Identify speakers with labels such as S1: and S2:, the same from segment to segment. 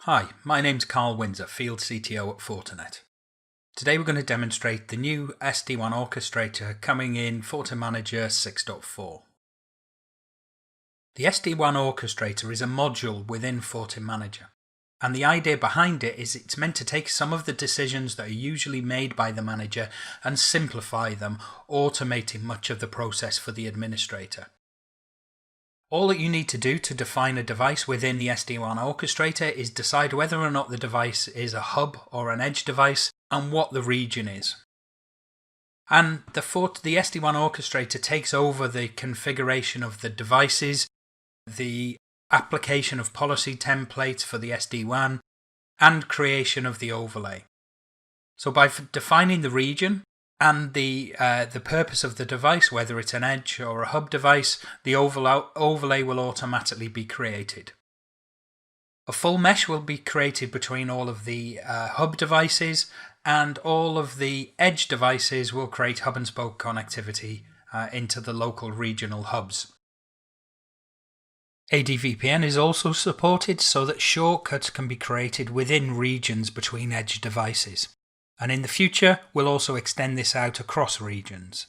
S1: Hi, my name's Carl Windsor, Field CTO at Fortinet. Today we're going to demonstrate the new SD-WAN Orchestrator coming in FortiManager 6.4. The SD-WAN Orchestrator is a module within FortiManager, and the idea behind it is it's meant to take some of the decisions that are usually made by the manager and simplify them, automating much of the process for the administrator. All that you need to do to define a device within the SD-WAN Orchestrator is decide whether or not the device is a hub or an edge device and what the region is. And the SD-WAN Orchestrator takes over the configuration of the devices, the application of policy templates for the SD-WAN, and creation of the overlay. So by defining the region and the purpose of the device, whether it's an edge or a hub device, the overlay will automatically be created. A full mesh will be created between all of the hub devices, and all of the edge devices will create hub and spoke connectivity into the local regional hubs. ADVPN is also supported so that shortcuts can be created within regions between edge devices. And in the future, we'll also extend this out across regions.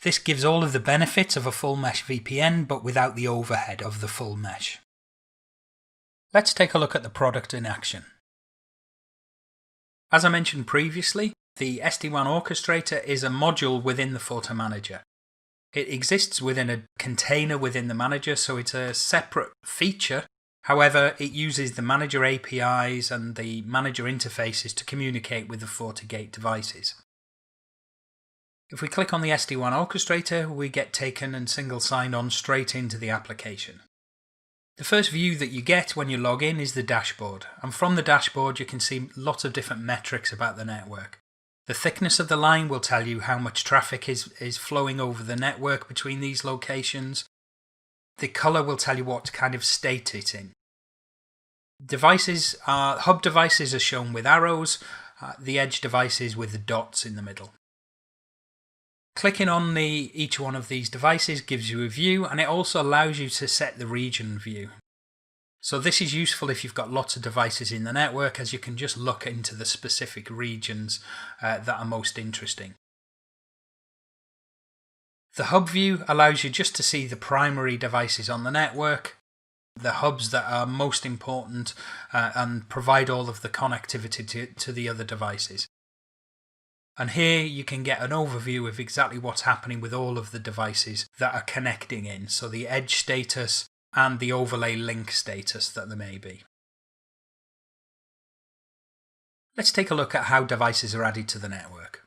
S1: This gives all of the benefits of a full mesh VPN, but without the overhead of the full mesh. Let's take a look at the product in action. As I mentioned previously, the SD-WAN Orchestrator is a module within the FortiManager. It exists within a container within the manager, so it's a separate feature. However, it uses the manager APIs and the manager interfaces to communicate with the FortiGate devices. If we click on the SD-WAN Orchestrator, we get taken and single sign-on straight into the application. The first view that you get when you log in is the dashboard, and from the dashboard you can see lots of different metrics about the network. The thickness of the line will tell you how much traffic is flowing over the network between these locations. The color will tell you what kind of state it's in. Hub devices are shown with arrows, the edge devices with the dots in the middle. Clicking on each one of these devices gives you a view, and it also allows you to set the region view. So this is useful if you've got lots of devices in the network, as you can just look into the specific regions that are most interesting. The hub view allows you just to see the primary devices on the network, the hubs that are most important, and provide all of the connectivity to the other devices. And here you can get an overview of exactly what's happening with all of the devices that are connecting in, so the edge status and the overlay link status that there may be. Let's take a look at how devices are added to the network.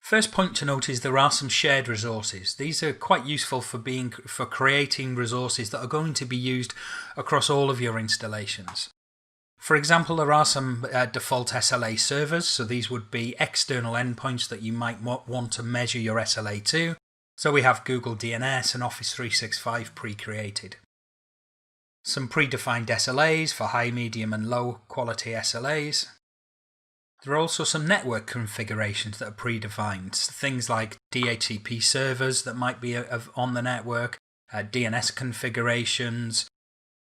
S1: First point to note is there are some shared resources. These are quite useful for creating resources that are going to be used across all of your installations. For example, there are some default SLA servers, so these would be external endpoints that you might want to measure your SLA to. So we have Google DNS and Office 365 pre-created. Some predefined SLAs for high, medium and low quality SLAs. There are also some network configurations that are predefined, things like DHCP servers that might be on the network, DNS configurations,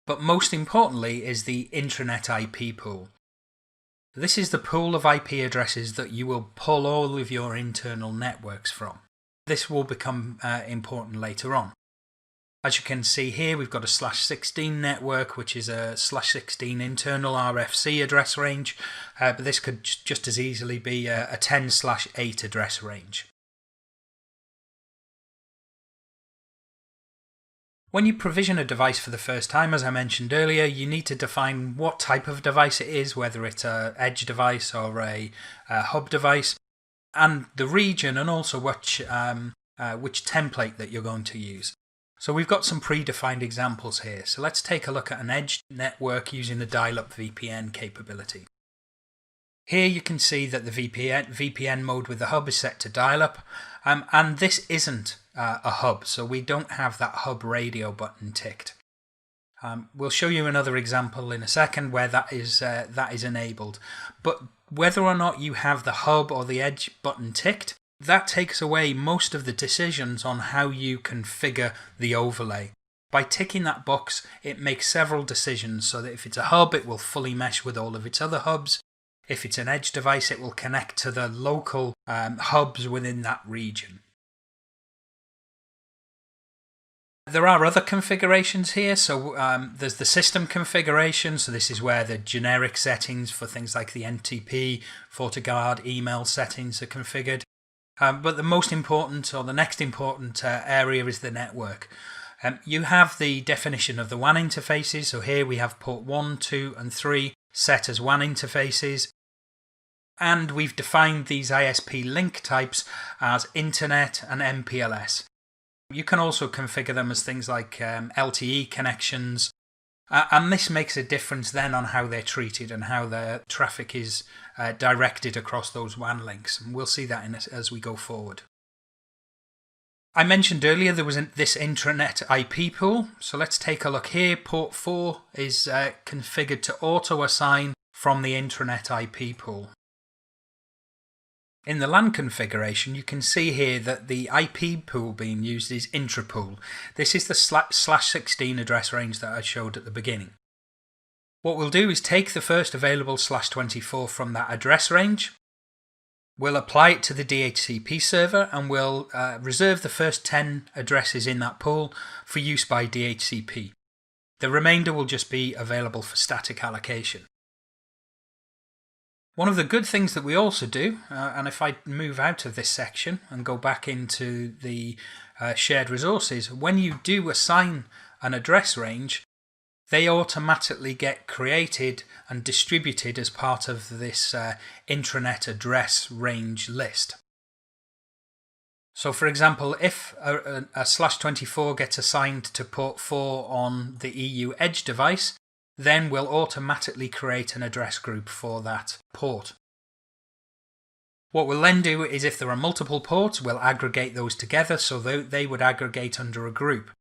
S1: but most importantly is the intranet IP pool. This is the pool of IP addresses that you will pull all of your internal networks from. This will become important later on. As you can see here, we've got a /16 network, which is a /16 internal RFC address range, but this could just as easily be a 10/8 address range. When you provision a device for the first time, as I mentioned earlier, you need to define what type of device it is, whether it's an edge device or a hub device, and the region, and also which template that you're going to use. So we've got some predefined examples here. So let's take a look at an edge network using the dial-up VPN capability. Here you can see that the VPN mode with the hub is set to dial-up, and this isn't a hub, so we don't have that hub radio button ticked. We'll show you another example in a second where that is enabled. But whether or not you have the hub or the edge button ticked, that takes away most of the decisions on how you configure the overlay. By ticking that box, it makes several decisions so that if it's a hub, it will fully mesh with all of its other hubs. If it's an edge device, it will connect to the local hubs within that region. There are other configurations here. So there's the system configuration. So this is where the generic settings for things like the NTP, FortiGuard, email settings are configured. But the most important, or the next important area is the network. You have the definition of the WAN interfaces. So here we have port 1, 2 and 3 set as WAN interfaces. And we've defined these ISP link types as Internet and MPLS. You can also configure them as things like LTE connections. And this makes a difference then on how they're treated and how their traffic is directed across those WAN links. And we'll see that as we go forward. I mentioned earlier there was this intranet IP pool. So let's take a look here. Port 4 is configured to auto-assign from the intranet IP pool. In the LAN configuration, you can see here that the IP pool being used is intrapool. This is the /16 address range that I showed at the beginning. What we'll do is take the first available /24 from that address range. We'll apply it to the DHCP server and we'll reserve the first 10 addresses in that pool for use by DHCP. The remainder will just be available for static allocation. One of the good things that we also do, and if I move out of this section and go back into the shared resources, when you do assign an address range, they automatically get created and distributed as part of this intranet address range list. So for example, if a /24 gets assigned to port 4 on the EU edge device, then we'll automatically create an address group for that port. What we'll then do is if there are multiple ports, we'll aggregate those together so they would aggregate under a group.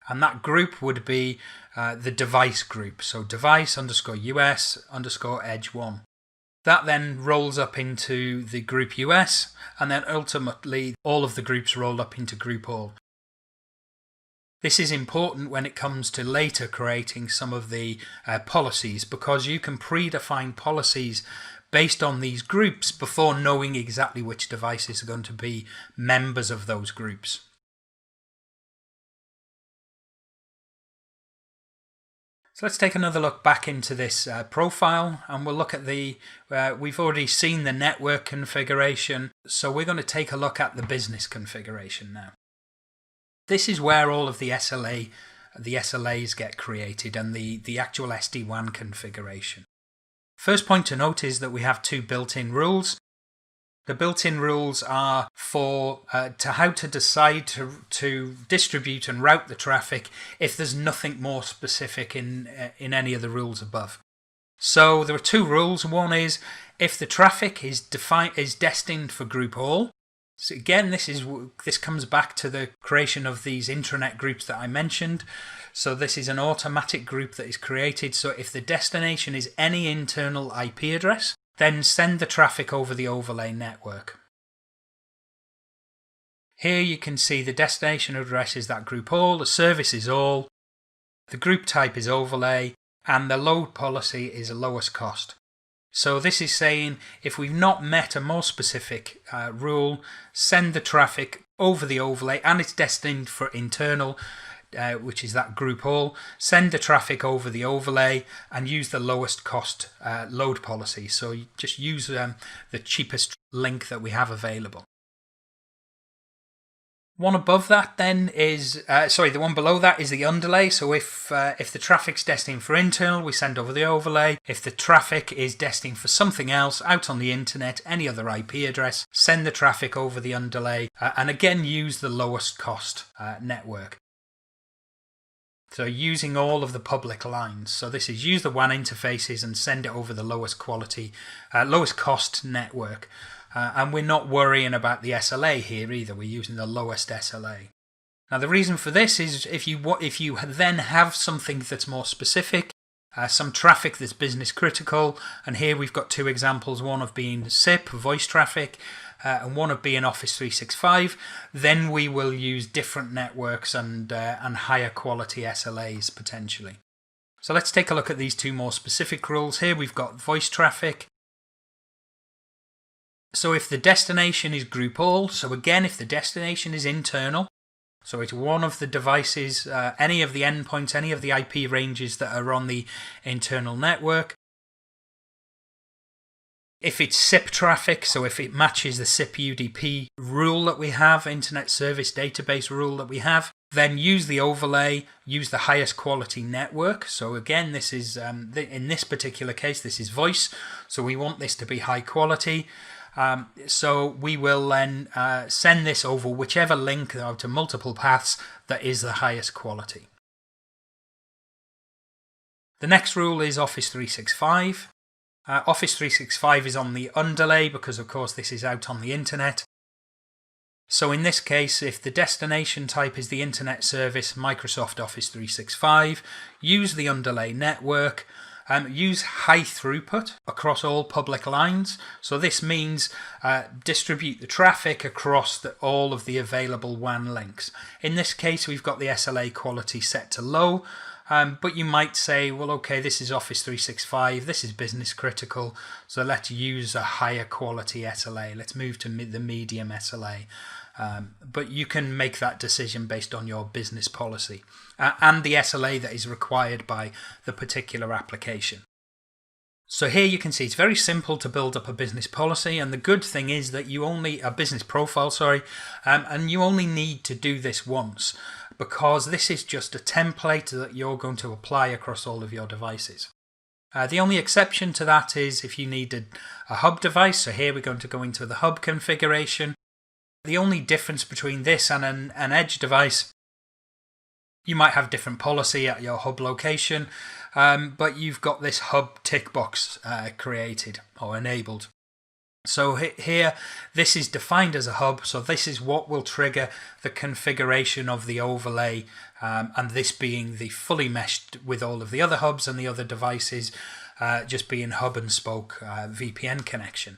S1: And that group would be the device group. So device_US_edge1. That then rolls up into the group US, and then ultimately all of the groups roll up into group all. This is important when it comes to later creating some of the policies, because you can predefine policies based on these groups before knowing exactly which devices are going to be members of those groups. So let's take another look back into this profile, and we'll look at we've already seen the network configuration, so we're going to take a look at the business configuration now. This is where all of the SLAs get created and the actual SD-WAN configuration. First point to note is that we have two built-in rules. The built-in rules are for how to decide to distribute and route the traffic if there's nothing more specific in any of the rules above. So there are two rules. One is if the traffic is destined for group all. So again, this comes back to the creation of these intranet groups that I mentioned. So this is an automatic group that is created. So if the destination is any internal IP address, then send the traffic over the overlay network. Here you can see the destination address is that group all, the service is all, the group type is overlay, and the load policy is lowest cost. So this is saying if we've not met a more specific rule, send the traffic over the overlay and it's destined for internal, which is that group all, send the traffic over the overlay and use the lowest cost load policy. So you just use the cheapest link that we have available. One above that then is, the one below that is the underlay. So if the traffic's destined for internal, we send over the overlay. If the traffic is destined for something else out on the internet, any other IP address, send the traffic over the underlay and again use the lowest cost network. So using all of the public lines. So this is use the WAN interfaces and send it over the lowest cost network. And we're not worrying about the SLA here either. We're using the lowest SLA. Now the reason for this is if you then have something that's more specific, some traffic that's business critical, and here we've got two examples, one of being SIP, voice traffic, and one of being Office 365, then we will use different networks and higher quality SLAs potentially. So let's take a look at these two more specific rules. Here we've got voice traffic. So if the destination is group all, so again if the destination is internal, so it's one of the devices, any of the endpoints, any of the IP ranges that are on the internal network. If it's SIP traffic, so if it matches the SIP UDP rule that we have, Internet Service Database rule that we have, then use the overlay, use the highest quality network. So again, this is, in this particular case, this is voice, so we want this to be high quality. So we will then send this over whichever link out to multiple paths that is the highest quality. The next rule is Office 365. Office 365 is on the underlay because of course this is out on the internet. So in this case, if the destination type is the internet service Microsoft Office 365, use the underlay network. Use high throughput across all public lines. So this means distribute the traffic across all of the available WAN links. In this case, we've got the SLA quality set to low, but you might say, well, okay, this is Office 365, this is business critical, so let's use a higher quality SLA. Let's move to the medium SLA. But you can make that decision based on your business policy and the SLA that is required by the particular application. So here you can see it's very simple to build up a business policy, and the good thing is that a business profile, and you only need to do this once because this is just a template that you're going to apply across all of your devices. The only exception to that is if you needed a hub device. So here we're going to go into the hub configuration. The only difference between this and an edge device, you might have different policy at your hub location, but you've got this hub tick box created or enabled. So here, this is defined as a hub, so this is what will trigger the configuration of the overlay, and this being the fully meshed with all of the other hubs and the other devices, just being hub and spoke VPN connection.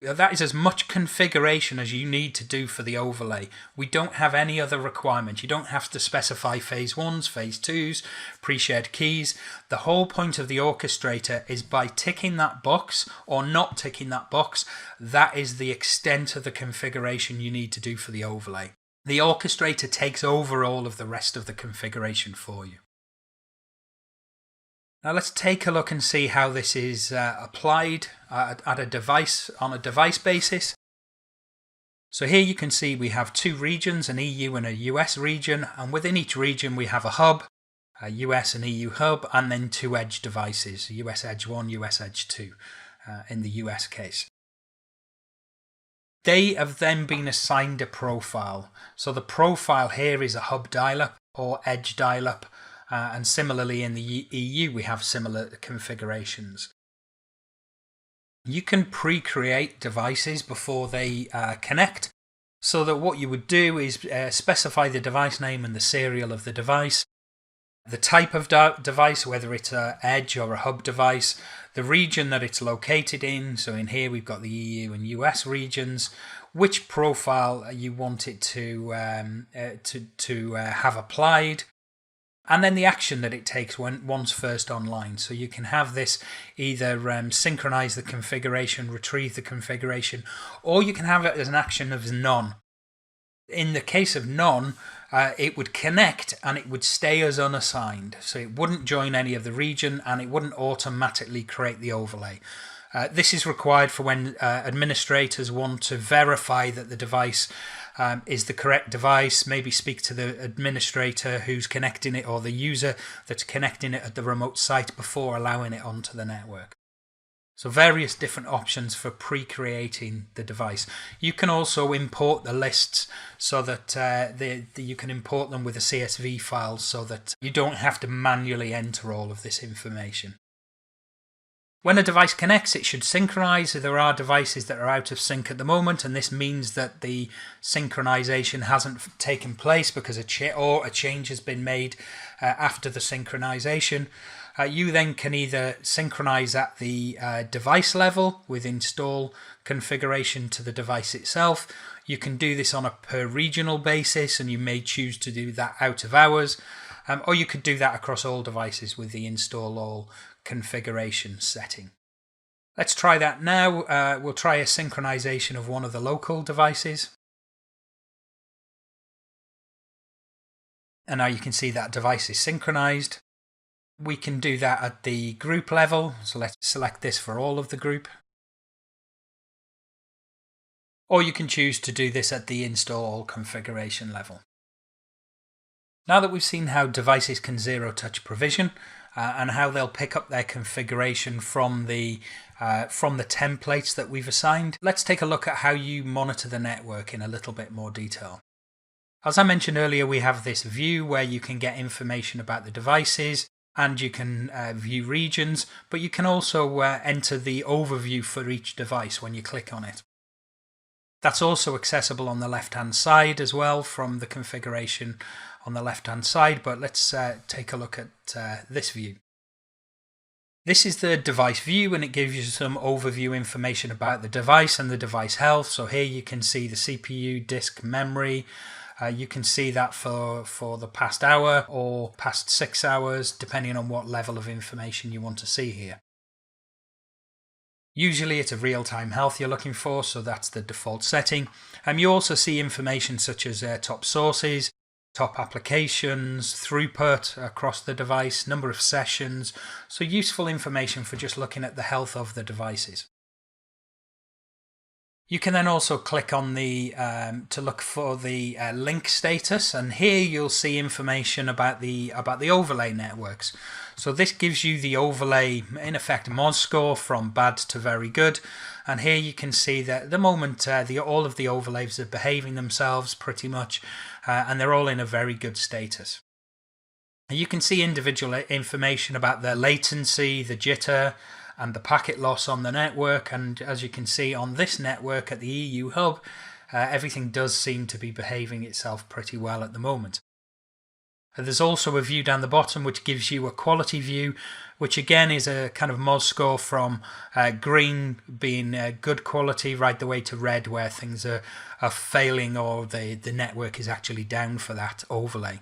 S1: That is as much configuration as you need to do for the overlay. We don't have any other requirement. You don't have to specify phase 1s, phase 2s, pre-shared keys. The whole point of the orchestrator is by ticking that box or not ticking that box, that is the extent of the configuration you need to do for the overlay. The orchestrator takes over all of the rest of the configuration for you. Now let's take a look and see how this is applied at a device, on a device basis. So here you can see we have two regions, an EU and a US region, and within each region we have a hub, a US and EU hub, and then two edge devices, US Edge 1, US Edge 2 in the US case. They have then been assigned a profile. So the profile here is a hub dial-up or edge dial-up. And similarly in the EU we have similar configurations. You can pre-create devices before they connect, so that what you would do is specify the device name and the serial of the device, the type of device, whether it's an edge or a hub device, the region that it's located in, so in here we've got the EU and US regions, which profile you want it to have applied, and then the action that it takes once first online. So you can have this either synchronize the configuration, retrieve the configuration, or you can have it as an action of none. In the case of none, it would connect and it would stay as unassigned. So it wouldn't join any of the region and it wouldn't automatically create the overlay. This is required for when administrators want to verify that the device is the correct device, maybe speak to the administrator who's connecting it or the user that's connecting it at the remote site before allowing it onto the network. So various different options for pre-creating the device. You can also import the lists so that you can import them with a CSV file so that you don't have to manually enter all of this information. When a device connects, it should synchronize. There are devices that are out of sync at the moment, and this means that the synchronization hasn't taken place because a change has been made after the synchronization. You then can either synchronize at the device level with install configuration to the device itself. You can do this on a per regional basis, and you may choose to do that out of hours, or you could do that across all devices with the install all configuration setting. Let's try that now. We'll try a synchronization of one of the local devices. And now you can see that device is synchronized. We can do that at the group level, so let's select this for all of the group. Or you can choose to do this at the install configuration level. Now that we've seen how devices can zero-touch provision and how they'll pick up their configuration from the templates that we've assigned, let's take a look at how you monitor the network in a little bit more detail. As I mentioned earlier, we have this view where you can get information about the devices and you can view regions, but you can also enter the overview for each device when you click on it. That's also accessible on the left-hand side as well from the configuration on the left-hand side, but let's take a look at this view. This is the device view, and it gives you some overview information about the device and the device health. So here you can see the CPU, disk, memory. You can see that for the past hour or past 6 hours, depending on what level of information you want to see here. Usually it's a real-time health you're looking for, so that's the default setting. You also see information such as top sources, top applications, throughput across the device, number of sessions, so useful information for just looking at the health of the devices. You can then also click on the to look for the link status, and here you'll see information about the overlay networks. So this gives you the overlay, in effect, MOS score from bad to very good. And here you can see that at the moment all of the overlays are behaving themselves pretty much, and they're all in a very good status. You can see individual information about the latency, the jitter, and the packet loss on the network, and as you can see on this network at the EU hub, everything does seem to be behaving itself pretty well at the moment. There's also a view down the bottom which gives you a quality view, which again is a kind of MOS score from green being good quality right the way to red where things are failing or the network is actually down for that overlay.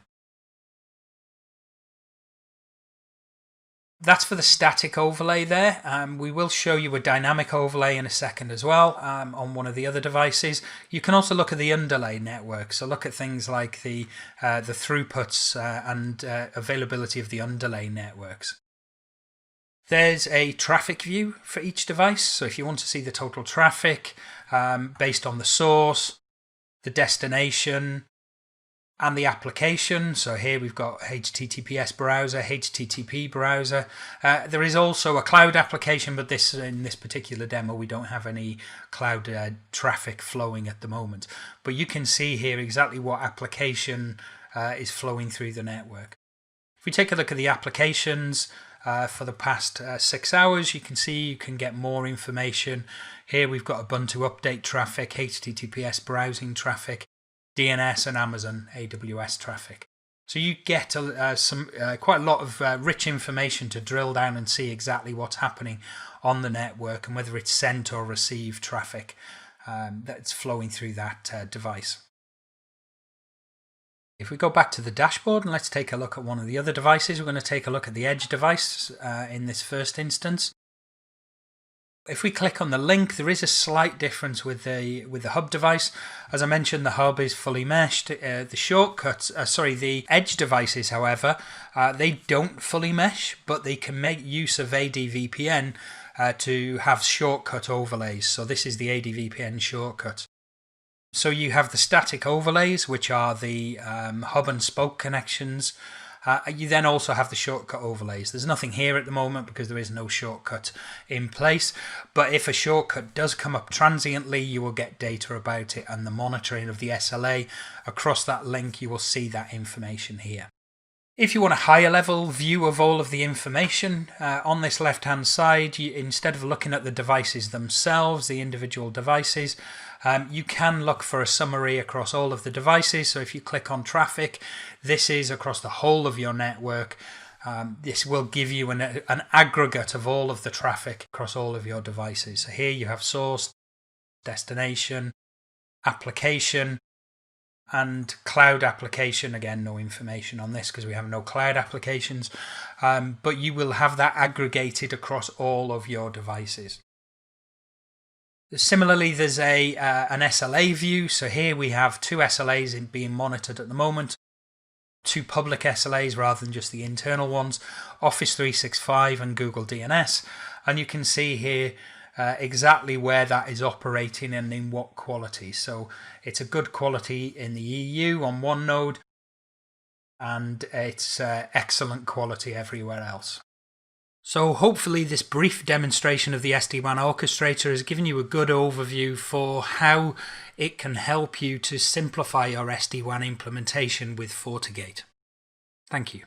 S1: That's for the static overlay there. We will show you a dynamic overlay in a second as well on one of the other devices. You can also look at the underlay network, so look at things like the throughputs and availability of the underlay networks. There's a traffic view for each device, so if you want to see the total traffic based on the source, the destination, and the application. So here we've got HTTPS browser, HTTP browser. There is also a cloud application, but in this particular demo we don't have any cloud traffic flowing at the moment. But you can see here exactly what application is flowing through the network. If we take a look at the applications for the past 6 hours, you can see you can get more information. Here we've got Ubuntu update traffic, HTTPS browsing traffic, DNS and Amazon AWS traffic. So you get quite a lot of rich information to drill down and see exactly what's happening on the network and whether it's sent or received traffic that's flowing through that device. If we go back to the dashboard and let's take a look at one of the other devices, we're going to take a look at the edge device in this first instance. If we click on the link, there is a slight difference with the hub device. As I mentioned, the hub is fully meshed. The edge devices, however, they don't fully mesh, but they can make use of ADVPN to have shortcut overlays. So this is the ADVPN shortcut. So you have the static overlays, which are the hub and spoke connections. You then also have the shortcut overlays. There's nothing here at the moment because there is no shortcut in place. But if a shortcut does come up transiently, you will get data about it, and the monitoring of the SLA across that link, you will see that information here. If you want a higher level view of all of the information on this left hand side, instead of looking at the devices themselves, the individual devices, you can look for a summary across all of the devices. So if you click on traffic, this is across the whole of your network. This will give you an aggregate of all of the traffic across all of your devices. So here you have source, destination, application, and cloud application. Again, no information on this because we have no cloud applications, but you will have that aggregated across all of your devices. Similarly, there's an SLA view. So here we have two SLAs being monitored at the moment, two public SLAs rather than just the internal ones, Office 365 and Google DNS. And you can see here exactly where that is operating and in what quality. So it's a good quality in the EU on one node, and it's excellent quality everywhere else. So hopefully this brief demonstration of the SD-WAN Orchestrator has given you a good overview for how it can help you to simplify your SD-WAN implementation with FortiGate. Thank you.